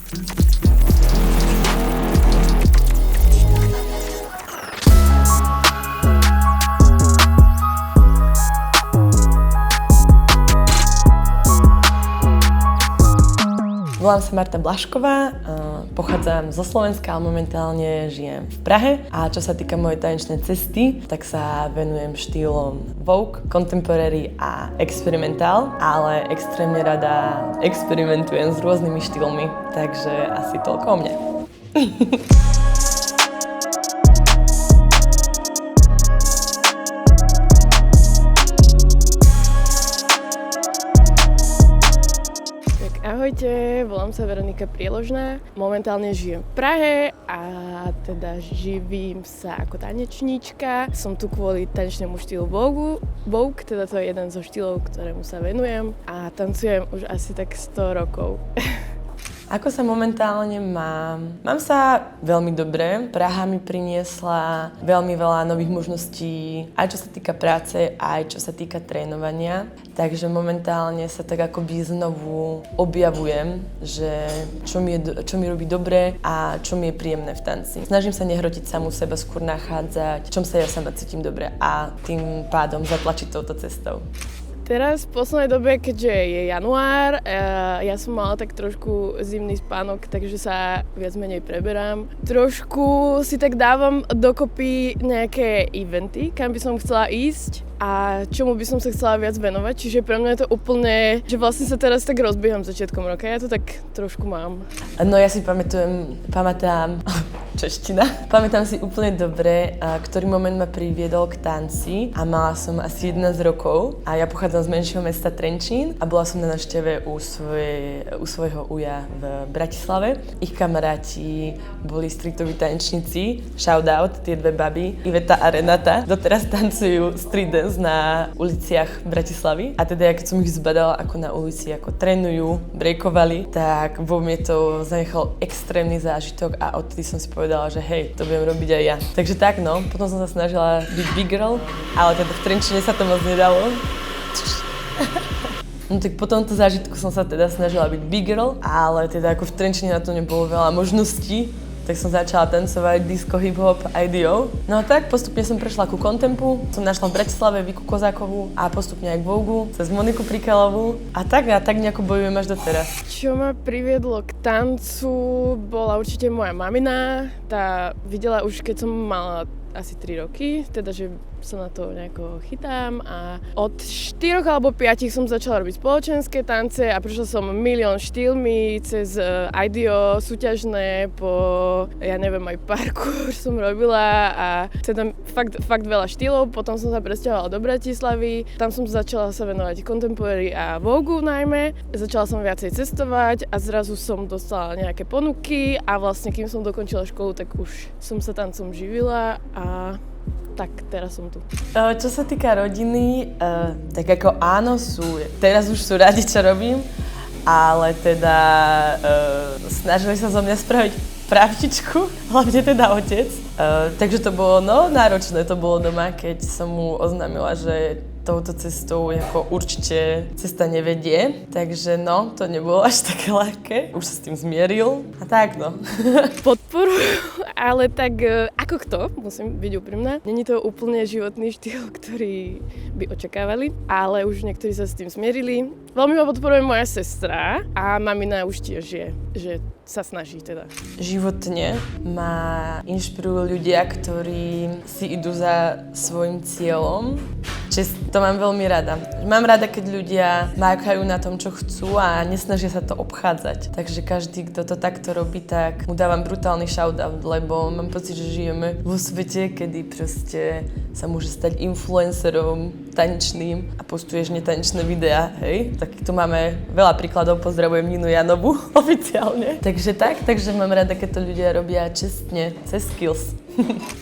Volám sa Marta Blašková, pochádzam zo Slovenska, ale momentálne žijem v Prahe. A čo sa týka mojej tanečnej cesty, tak sa venujem štýlom Vogue, Contemporary a Experimental, ale extrémne rada experimentujem s rôznymi štýlmi, takže asi toľko o mne. Ahojte, volám sa Veronika Prieložná, momentálne žijem v Prahe a teda živím sa ako tanečníčka. Som tu kvôli tanečnému štýlu Vogue, teda to je jeden zo štýlov, ktorému sa venujem a tancujem už asi tak 100 rokov. Ako sa momentálne mám? Mám sa veľmi dobre. Praha mi priniesla veľmi veľa nových možností, aj čo sa týka práce, aj čo sa týka trénovania. Takže momentálne sa tak akoby znovu objavujem, že čo mi robí dobre a čo mi je príjemné v tanci. Snažím sa nehrotiť samú seba, skôr nachádzať, v čom sa ja sama cítim dobre a tým pádom zatlačiť touto cestou. Teraz v poslednej dobe, keďže je január, ja som mala tak trošku zimný spánok, takže sa viac menej preberám. Trošku si tak dávam dokopy nejaké eventy, kam by som chcela ísť a čomu by som sa chcela viac venovať. Čiže pre mňa je to úplne, že vlastne sa teraz tak rozbieham začiatkom roka. Ja to tak trošku mám. No ja si pamätám si úplne dobre, ktorý moment ma priviedol k tanci a mala som asi 11 rokov a ja pochádzam z menšieho mesta Trenčín a bola som na návšteve u svojho uja v Bratislave. Ich kamaráti boli streetoví tanečníci, shoutout, tie dve baby, Iveta a Renata, doteraz tancujú street dance na uliciach Bratislavy a teda ja keď som ich zbadala ako na ulici, ako trénujú, breakovali, tak vo mne to zanechal extrémny zážitok a odtedy som si povedala, že hej, to budem robiť aj ja. Takže tak no, potom som sa snažila byť big girl, ale teda v Trenčine sa to moc nedalo. No tak po tomto zážitku som sa teda snažila byť big girl, ale teda ako v Trenčine na to nebolo veľa možností, tak som začala tancovať disco, hip-hop, IDO. No a tak postupne som prešla ku Contempu, som našla v Bratislave Viku Kozákovú a postupne aj k Vogue, cez Moniku Prikelovú a tak nejako bojujem až doteraz. Čo ma priviedlo k tancu, bola určite moja mamina. Tá videla už keď som mala asi 3 roky, teda že sa na to nejako chytám a od 4 alebo 5 som začala robiť spoločenské tance a prešla som milión štýlmi cez IDO, súťažné, po ja neviem aj parkour som robila a teda fakt veľa štýlov. Potom som sa presťahovala do Bratislavy, tam som začala sa venovať Contemporary a Vogue najmä. Začala som viacej cestovať a zrazu som dostala nejaké ponuky a vlastne kým som dokončila školu, tak už som sa tancom živila a tak, teraz som tu. Čo sa týka rodiny, tak ako áno, teraz už sú radi, čo robím, ale teda snažili sa zo mňa spraviť pravčičku, hlavne teda otec. Takže to bolo náročné, to bolo doma, keď som mu oznámila, že touto cestou ako určite cesta nevedie, takže to nebolo až také ľahké. Už sa s tým zmieril a tak Podporujú, ale tak ako kto, musím byť úprimná. Není to úplne životný štýl, ktorý by očakávali, ale už niektorí sa s tým zmierili. Veľmi ma podporuje moja sestra a mamina už tiež je, že sa snaží teda. Životne ma inšpirujú ľudia, ktorí si idú za svojim cieľom. To mám veľmi rada. Mám rada, keď ľudia mákajú na tom, čo chcú a nesnažia sa to obchádzať. Takže každý, kto to takto robí, tak mu dávam brutálny shoutout, lebo mám pocit, že žijeme vo svete, kedy proste sa môže stať influencerom tanečným a postuješ netanečné videá, hej? Tak tu máme veľa príkladov, pozdravujem Ninu Janovu oficiálne. Takže mám rada, keď to ľudia robia čestne, cez skills.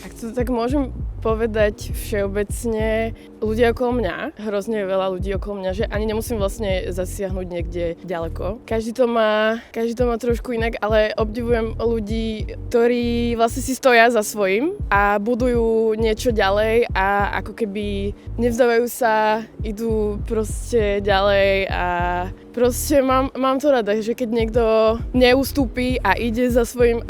Ak to tak môžem povedať všeobecne, ľudia okolo mňa, hrozne veľa ľudí okolo mňa, že ani nemusím vlastne zasiahnuť niekde ďaleko. Každý to má trošku inak, ale obdivujem ľudí, ktorí vlastne si stoja za svojím a budujú niečo ďalej a ako keby nevzdávajú sa, idú proste ďalej a Proste mám to rada, že keď niekto neustúpi a ide za svojím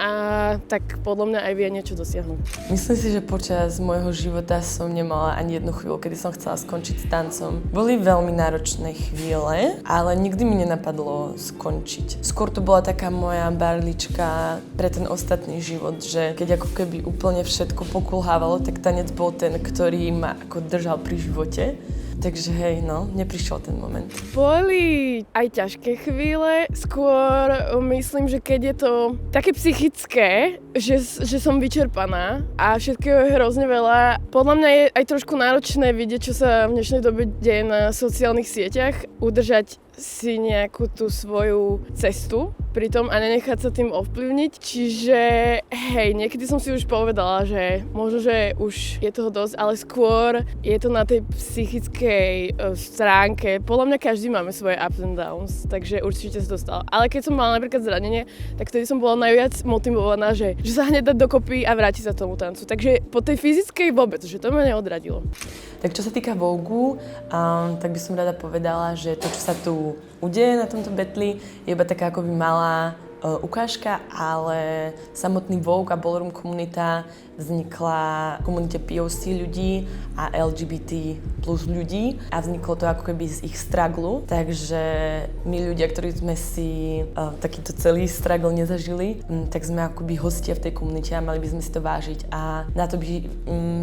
tak podľa mňa aj vie niečo dosiahnuť. Myslím si, že počas môjho života som nemala ani jednu chvíľu, kedy som chcela skončiť s tancom. Boli veľmi náročné chvíle, ale nikdy mi nenapadlo skončiť. Skôr to bola taká moja barlička pre ten ostatný život, že keď ako keby úplne všetko pokulhávalo, tak tanec bol ten, ktorý ma ako držal pri živote. Takže hej, no, neprišiel ten moment. Boli aj ťažké chvíle, skôr myslím, že keď je to také psychické, že som vyčerpaná a všetkého je hrozne veľa. Podľa mňa je aj trošku náročné vidieť, čo sa v dnešnej dobe deje na sociálnych sieťach, udržať si nejakú tú svoju cestu pritom a nenechať sa tým ovplyvniť. Čiže hej, niekedy som si už povedala, že možno, že už je toho dosť, ale skôr je to na tej psychickej stránke. Podľa mňa každý máme svoje ups and downs, takže určite sa to stalo. Ale keď som mala napríklad zranenie, tak vtedy som bola najviac motivovaná, že sa hneď dá dokopy a vráti sa tomu tancu. Takže po tej fyzickej vôbec, že to ma neodradilo. Tak čo sa týka Vogue, tak by som rada povedala, že to, čo sa tu udeje na tomto betli, je iba taká akoby malá ukážka, ale samotný Vogue a ballroom komunita vznikla v komunite POC ľudí a LGBT plus ľudí a vzniklo to ako keby z ich strugglu. Takže my ľudia, ktorí sme si takýto celý struggle nezažili, tak sme akoby hostia v tej komunite a mali by sme si to vážiť. A na to by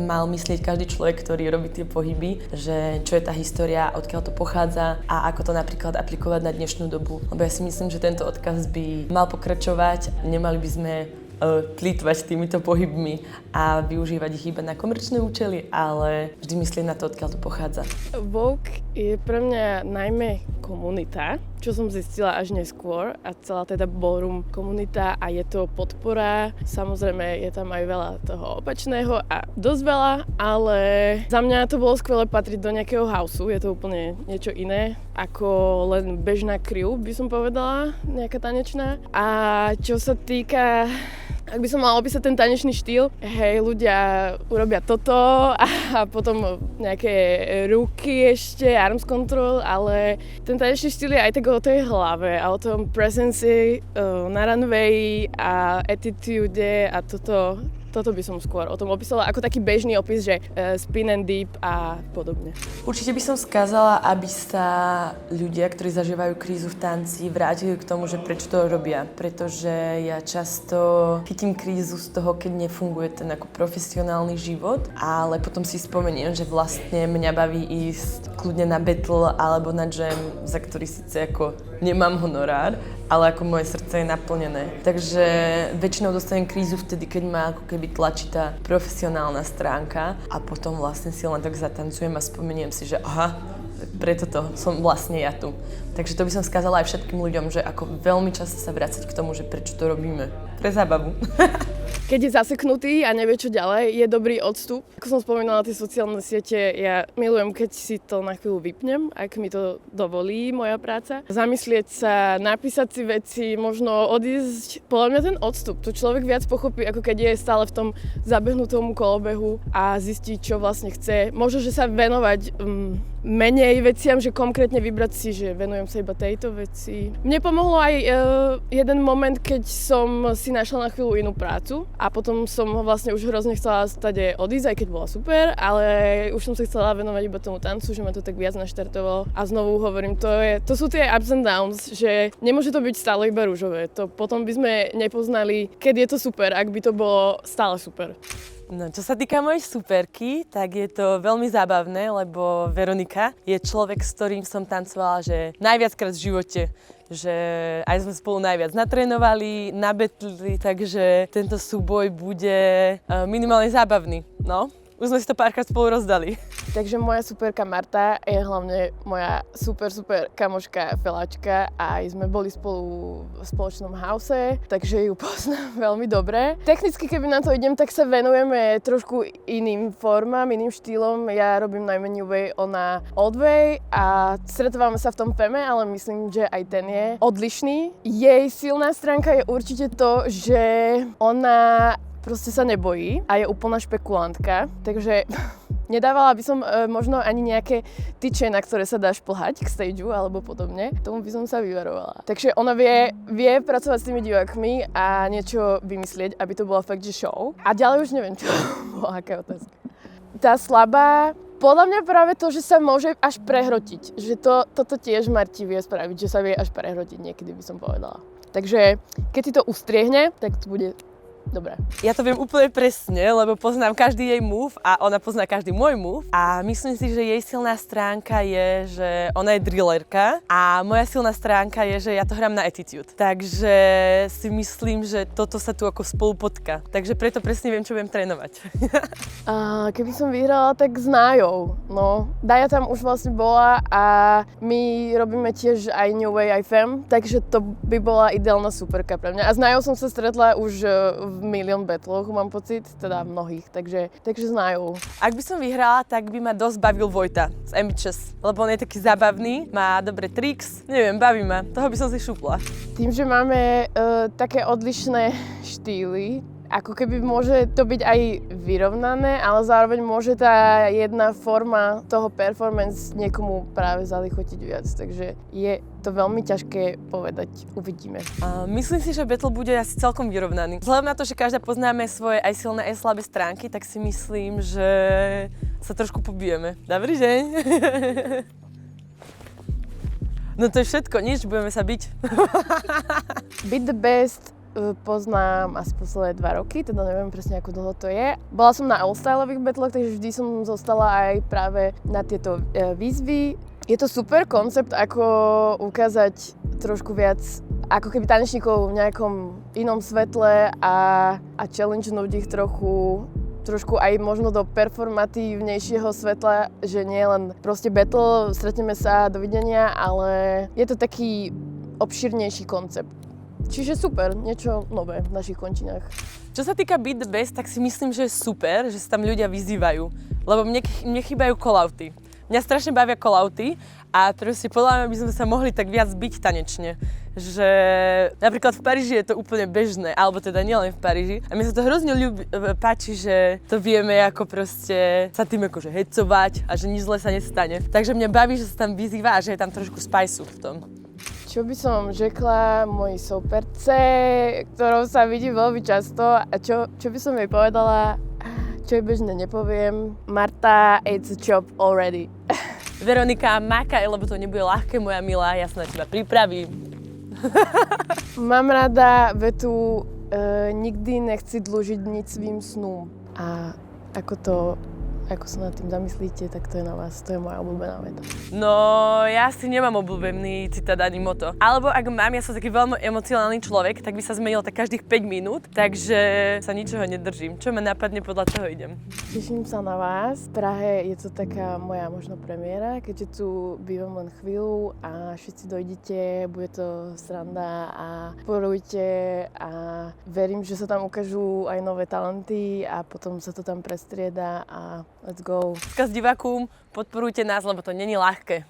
mal myslieť každý človek, ktorý robí tie pohyby, že čo je tá história, odkiaľ to pochádza a ako to napríklad aplikovať na dnešnú dobu. Lebo ja si myslím, že tento odkaz by mal pokračovať, nemali by sme plýtvať týmito pohybmi a využívať ich iba na komerčné účely, ale vždy myslieť na to, odkiaľ to pochádza. Vogue je pre mňa najmä komunita, čo som zistila až neskôr a celá teda ballroom komunita a je to podpora. Samozrejme je tam aj veľa toho opačného a dosť veľa, ale za mňa to bolo skvelé patriť do nejakého houseu, je to úplne niečo iné ako len bežná crew, by som povedala, nejaká tanečná. A čo sa týka, ak by som mala opísať ten tanečný štýl, hej, ľudia urobia toto a potom nejaké ruky ešte, arms control, ale ten tanečný štýl je aj tak o tej hlave a o tom presence na runway a attitude a toto by som skôr o tom opísala ako taký bežný opis, že spin and dip a podobne. Určite by som skázala, aby sa ľudia, ktorí zažívajú krízu v tanci, vrátili k tomu, že prečo to robia. Pretože ja často chytím krízu z toho, keď nefunguje ten ako profesionálny život, ale potom si spomeniem, že vlastne mňa baví ísť kľudne na battle alebo na jam, za ktorý síce ako nemám honorár, ale ako moje srdce je naplnené. Takže väčšinou dostanem krízu vtedy, keď ma ako keby tlačí tá profesionálna stránka a potom vlastne si len tak zatancujem a spomeniem si, že aha, preto to som vlastne ja tu. Takže to by som skázala aj všetkým ľuďom, že ako veľmi často sa vrácať k tomu, že prečo to robíme. Pre zábavu. Keď je zaseknutý a nevie čo ďalej, je dobrý odstup. Ako som spomínala, tie sociálne siete, ja milujem, keď si to na chvíľu vypnem, ak mi to dovolí moja práca. Zamyslieť sa, napísať si veci, možno odísť. Podľa mňa ten odstup, to človek viac pochopí, ako keď je stále v tom zabehnutom kolobehu a zistí, čo vlastne chce. Možno, že sa venovať menej veciam, že konkrétne vybrať si, že venujem sa iba tejto veci. Mne pomohlo aj jeden moment, keď som si našla na chvíľu inú prácu a potom som vlastne už hrozne chcela stade odísť, aj keď bola super, ale už som sa chcela venovať iba tomu tancu, že ma to tak viac naštartovalo a znovu hovorím, to sú tie ups and downs, že nemôže to byť stále iba ružové. To potom by sme nepoznali, keď je to super, ak by to bolo stále super. No, čo sa týka mojej superky, tak je to veľmi zábavné, lebo Veronika je človek, s ktorým som tancovala, že najviackrát v živote. Že aj sme spolu najviac natrénovali, nabetli, takže tento súboj bude minimálne zábavný. No, už sme si to párkrát spolu rozdali. Takže moja superka Marta je hlavne moja super kamoška Feláčka a aj sme boli spolu v spoločnom house, takže ju poznám veľmi dobre. Technicky, keby na to idem, tak sa venujeme trošku iným formám, iným štýlom. Ja robím najmä New Way, ona Old Way a stretávame sa v tom feme, ale myslím, že aj ten je odlišný. Jej silná stránka je určite to, že ona proste sa nebojí a je úplná špekulantka, takže nedávala by som možno ani nejaké tyče, na ktoré sa dá šplhať k stageu alebo podobne. Tomu by som sa vyvarovala. Takže ona vie pracovať s tými divákmi a niečo vymyslieť, aby to bola fakt, že show. A ďalej už neviem, čo bola aká otázka. Tá slabá, podľa mňa práve to, že sa môže až prehrotiť. Že toto tiež Marti vie spraviť, že sa vie až prehrotiť niekedy, by som povedala. Takže keď si to ustriehne, tak to bude dobré. Ja to viem úplne presne, lebo poznám každý jej move a ona pozná každý môj move. A myslím si, že jej silná stránka je, že ona je drillerka a moja silná stránka je, že ja to hrám na attitude. Takže si myslím, že toto sa tu ako spolu potká. Takže preto presne viem, čo budem trénovať. A keby som vyhrala, tak s Nájou. No, Daja tam už vlastne bola a my robíme tiež aj New Way, aj Fem, takže to by bola ideálna superka pre mňa. A s Nájou som sa stretla už v milión battloch, mám pocit, teda mnohých, takže s Nájou. Ak by som vyhrala, tak by ma dosť bavil Vojta z Ambitious, lebo on je taký zábavný, má dobré tricks, neviem, baví ma, toho by som si šupla. Tým, že máme také odlišné štýly, ako keby môže to byť aj vyrovnané, ale zároveň môže tá jedna forma toho performance niekomu práve zalichotiť viac, takže je to veľmi ťažké povedať, uvidíme. Myslím si, že battle bude asi celkom vyrovnaný. Vzhľadom na to, že každá poznáme svoje aj silné, aj slabé stránky, tak si myslím, že sa trošku pobijeme. Dobrý deň. No to je všetko, nič, budeme sa biť. Beat the Best poznám asi posledné 2 roky, teda neviem presne, ako dlho to je. Bola som na all-styleových battloch, takže vždy som zostala aj práve na tieto výzvy. Je to super koncept, ako ukázať trošku viac ako keby tanečníkov v nejakom inom svetle a challengenúť ich trošku aj možno do performatívnejšieho svetla, že nie len proste battle, stretneme sa, dovidenia, ale je to taký obširnejší koncept. Čiže super, niečo nové v našich končinách. Čo sa týka Beat the Best, tak si myslím, že je super, že sa tam ľudia vyzývajú. Lebo mne chýbajú call-outy. Mňa strašne bavia call-outy a proste podľa mňa by sme sa mohli tak viac byť tanečne. Že napríklad v Paríži je to úplne bežné, alebo teda nielen v Paríži. A mne sa to hrozne páči, že to vieme ako proste sa tým akože hecovať a že nič zle sa nestane. Takže mňa baví, že sa tam vyzýva a že je tam trošku spajsu v tom. Čo by som řekla mojej souperce, ktorou sa vidím veľmi často a čo by som jej povedala, čo jej bežne nepoviem. Marta, it's a job already. Veronika, makaj, lebo to nebude ľahké, moja milá, ja sa na teba pripravím. Mám rada vetu, nikdy nechci dlužiť nič svým snům. A ako sa nad tým zamyslíte, tak to je na vás, to je moja obľúbená veta. No, ja si nemám obľúbený citát ani moto. Alebo ak mám, ja som taký veľmi emocionálny človek, tak by sa zmenil tak každých 5 minút, takže sa ničoho nedržím. Čo ma napadne, podľa toho idem. Teším sa na vás. V Prahe je to taká moja možno premiéra, keďže tu bývam len chvíľu a všetci dojdete, bude to sranda a podporujte a verím, že sa tam ukážu aj nové talenty a potom sa to tam prestrieda a let's go. Skaz divákom, podporujte nás, lebo to není ľahké.